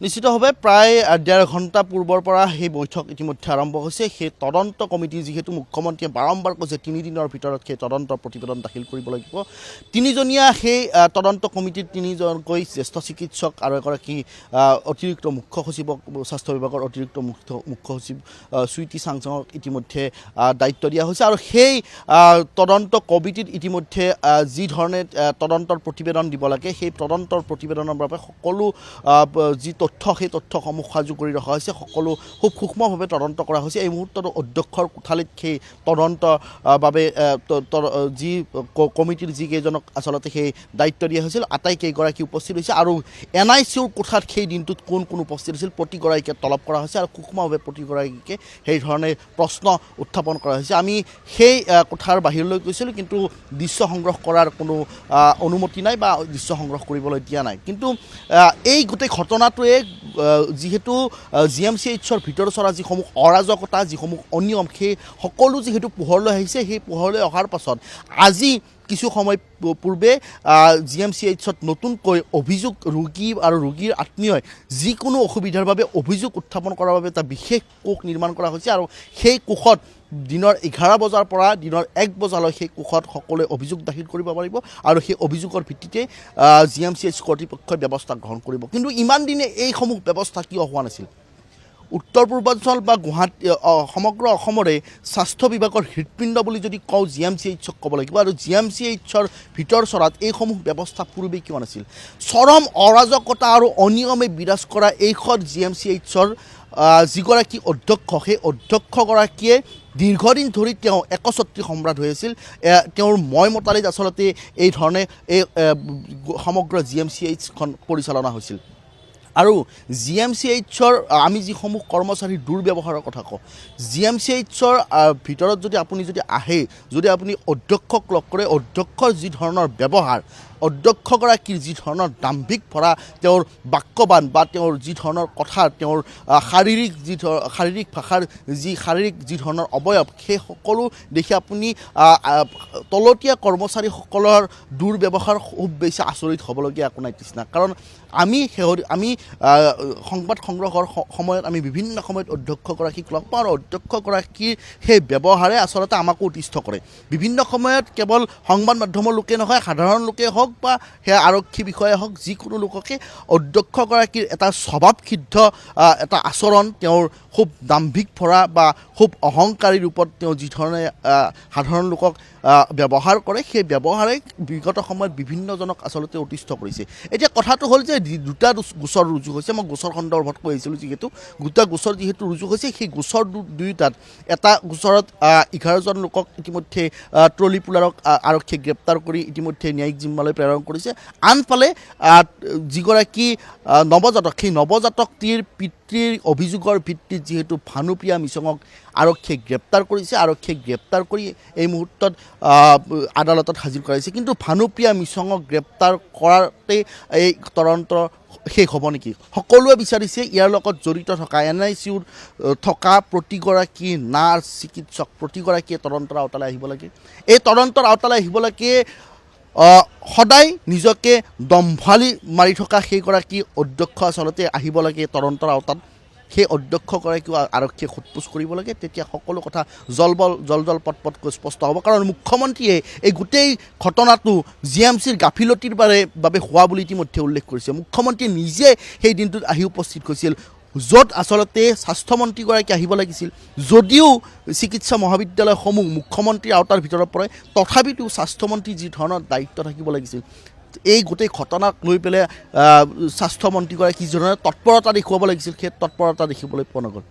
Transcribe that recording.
নিশ্চিতভাৱে প্ৰায় ১.৫ ঘণ্টা পূৰ্বৰ পৰা সেই বৈঠক ইতিমধ্যে আৰম্ভ হৈছে। সেই তদন্ত কমিটি যিহেতু মুখ্যমন্ত্ৰীয়ে বাৰম্বাৰ কৈছে ৩ দিনৰ ভিতৰত সেই তদন্ত প্ৰতিবেদন দাখিল কৰিব লাগিব। তিনিজনীয়া সেই তদন্ত কমিটিত ৩জনকৈ জ্যেষ্ঠ চিকিৎসক আৰু এগৰাকী অতিৰিক্ত মুখ্য সচিবক, স্বাস্থ্য বিভাগৰ অতিৰিক্ত মুখ্য সচিব সুইটি চাংচঙক ইতিমধ্যে দায়িত্ব দিয়া হৈছে। আৰু সেই তদন্ত কমিটিত ইতিমধ্যে যি ধৰণে তদন্তৰ প্ৰতিবেদন দিব লাগে, সেই তদন্তৰ প্ৰতিবেদনৰ বাবে সকলো যি তথ্য, সেই তথ্যসমূহ সাজু কৰি ৰখা হৈছে। সকলো খুব সূক্ষ্মভাৱে তদন্ত কৰা হৈছে। এই মুহূৰ্তত অধ্যক্ষৰ কোঠালীত সেই তদন্তৰ বাবে যি কমিটিৰ যিকেইজনক আচলতে সেই দায়িত্ব দিয়া হৈছিল, আটাইকেইগৰাকী উপস্থিত হৈছে। আৰু NICUৰ কোঠাত সেই দিনটোত কোন কোন উপস্থিত আছিল প্ৰতিগৰাকীকে তলব কৰা হৈছে আৰু সূক্ষ্মভাৱে প্ৰতিগৰাকীকে সেই ধৰণে প্ৰশ্ন উত্থাপন কৰা হৈছে। আমি সেই কোঠাৰ বাহিৰলৈ গৈছিলোঁ, কিন্তু দৃশ্য সংগ্ৰহ কৰাৰ কোনো অনুমতি নাই বা দৃশ্য সংগ্ৰহ কৰিবলৈ দিয়া নাই। কিন্তু এই গোটেই ঘটনাটোৱে যিহেতু GMCHৰ ভিতৰ চৰা যিসমূহ অৰাজকতা, যিসমূহ অনিয়ম, সেই সকলো যিহেতু পোহৰলৈ আহিছে, সেই পোহৰলৈ অহাৰ পাছত আজি কিছু সময় পূৰ্বে GMCHত নতুনকৈ অভিযোগ, ৰোগী আৰু ৰোগীৰ আত্মীয়ই যিকোনো অসুবিধাৰ বাবে অভিযোগ উত্থাপন কৰাৰ বাবে এটা বিশেষ কোষ নিৰ্মাণ কৰা হৈছে। আৰু সেই কোষত দিনৰ 11 বজাৰ পৰা দিনৰ 1 বজালৈ সেই কোষত সকলোৱে অভিযোগ দাখিল কৰিব পাৰিব আৰু সেই অভিযোগৰ ভিত্তিতে GMCH কৰ্তৃপক্ষই ব্যৱস্থা গ্ৰহণ কৰিব। কিন্তু ইমান দিনে এইসমূহ ব্যৱস্থা কিয় হোৱা নাছিল? উত্তৰ পূৰ্বাঞ্চল বা গুৱাহাটী সমগ্ৰ অসমৰে স্বাস্থ্য বিভাগৰ হৃদপিণ্ড বুলি যদি কওঁ GMCHক ক'ব লাগিব। আৰু GMCHৰ ভিতৰ চৰাত এইসমূহ ব্যৱস্থা পূৰ্বে কিয় নাছিল? চৰম অৰাজকতা আৰু অনিয়মে বিৰাজ কৰা এইখন GMCHৰ যিগৰাকী অধ্যক্ষ, সেই অধ্যক্ষগৰাকীয়ে দীৰ্ঘদিন ধৰি তেওঁ একচ্ছত্ৰী সম্ৰাট হৈ আছিল। তেওঁৰ মতালিত আচলতে এই ধৰণে এই সমগ্ৰ GMCHখন পৰিচালনা হৈছিল। আৰু GMCHৰ আমি যিসমূহ কৰ্মচাৰীৰ দুৰ্ব্যৱহাৰৰ কথা কওঁ, GMCHৰ ভিতৰত যদি আপুনি আহে, যদি আপুনি অধ্যক্ষক লগ কৰে, অধ্যক্ষৰ যি ধৰণৰ ব্যৱহাৰ, অধ্যক্ষগৰাকীৰ যি ধৰণৰ দাম্ভিক ভৰা তেওঁৰ বাক্যবান বা তেওঁৰ যি ধৰণৰ কথা, তেওঁৰ শাৰীৰিক ভাষাৰ শাৰীৰিক যি ধৰণৰ অৱয়ব, সেই সকলো দেখি আপুনি তলতীয়া কৰ্মচাৰীসকলৰ দুৰ্ব্যৱহাৰ খুব বেছি আচৰিত হ'বলগীয়া একো নাই তৃষ্ণা। কাৰণ আমি সংবাদ সংগ্ৰহৰ সময়ত আমি বিভিন্ন সময়ত অধ্যক্ষগৰাকীক লগ পাওঁ আৰু অধ্যক্ষগৰাকীৰ সেই ব্যৱহাৰে আচলতে আমাকো অতিষ্ঠ কৰে। বিভিন্ন সময়ত কেৱল সংবাদ মাধ্যমৰ লোকে নহয়, সাধাৰণ লোকে হওক বা সেয়া আৰক্ষী বিষয়া হওক, যিকোনো লোককে অধ্যক্ষগৰাকীৰ এটা স্বভাৱসিদ্ধ এটা আচৰণ, তেওঁৰ খুব দাম্ভিক ভৰা বা খুব অহংকাৰী ৰূপত তেওঁ যি ধৰণে সাধাৰণ লোকক ব্যৱহাৰ কৰে, সেই ব্যৱহাৰে বিগত সময়ত বিভিন্নজনক আচলতে অতিষ্ঠ কৰিছে। এতিয়া কথাটো হ'ল যে দুটা গোচৰ ৰুজু হৈছে। মই গোচৰ সন্দৰ্ভত কৈ আহিছিলোঁ, যিহেতু দুটা গোচৰ যিহেতু ৰুজু হৈছে, সেই গোচৰ দুয়োটাত এটা গোচৰত 11জন লোকক ইতিমধ্যে ট্ৰলি পুলাৰক আৰক্ষীয়ে গ্ৰেপ্তাৰ কৰি ইতিমধ্যে ন্যায়িক জিম্মালৈ প্ৰেৰণ কৰিছে। আনফালে যিগৰাকী নৱজাতক, সেই নৱজাতকটিৰ পিতৃৰ অভিযোগৰ ভিত্তিত যিহেতু ভানুপ্ৰিয়া মিছঙক আৰক্ষীয়ে গ্ৰেপ্তাৰ কৰিছে। আৰক্ষীয়ে গ্ৰেপ্তাৰ কৰি এই মুহূৰ্তত আদালতত হাজিৰ কৰাইছে। কিন্তু ভানুপ্ৰিয়া মিছঙক গ্ৰেপ্তাৰ কৰাতে এই তদন্ত শেষ হ'ব নেকি? সকলোৱে বিচাৰিছে ইয়াৰ লগত জড়িত থকা NICUত থকা প্ৰতিগৰাকী নাৰ্ছ, চিকিৎসক প্ৰতিগৰাকীয়ে তদন্তৰ আওতালৈ আহিব লাগে। এই তদন্তৰ আওতালৈ আহিব লাগে সদায় নিজকে দম্ভালি মাৰি থকা সেইগৰাকী অধ্যক্ষ আচলতে আহিব লাগে তদন্তৰ আওতাত। সেই অধ্যক্ষগৰাকীও আৰক্ষীয়ে সোধপোছ কৰিব লাগে। তেতিয়া সকলো কথা জল পটকৈ স্পষ্ট হ'ব। কাৰণ মুখ্যমন্ত্ৰীয়ে এই গোটেই ঘটনাটো GMCৰ গাফিলতিৰ বাবে হোৱা বুলি ইতিমধ্যে উল্লেখ কৰিছে। মুখ্যমন্ত্ৰীয়ে নিজে সেই দিনটোত আহি উপস্থিত হৈছিল, য'ত আচলতে স্বাস্থ্যমন্ত্ৰীগৰাকী আহিব লাগিছিল। যদিও চিকিৎসা মহাবিদ্যালয়সমূহ মুখ্যমন্ত্ৰীৰ আওতাৰ ভিতৰত পৰে, তথাপিতো স্বাস্থ্যমন্ত্ৰীৰ যি ধৰণৰ দায়িত্ব থাকিব লাগিছিল, এই গোটেই ঘটনাক লৈ পেলাই স্বাস্থ্যমন্ত্ৰীগৰাকী যি ধৰণে তৎপৰতা দেখুৱাব লাগিছিল, সেই তৎপৰতা দেখিবলৈ পোৱা নগ'ল।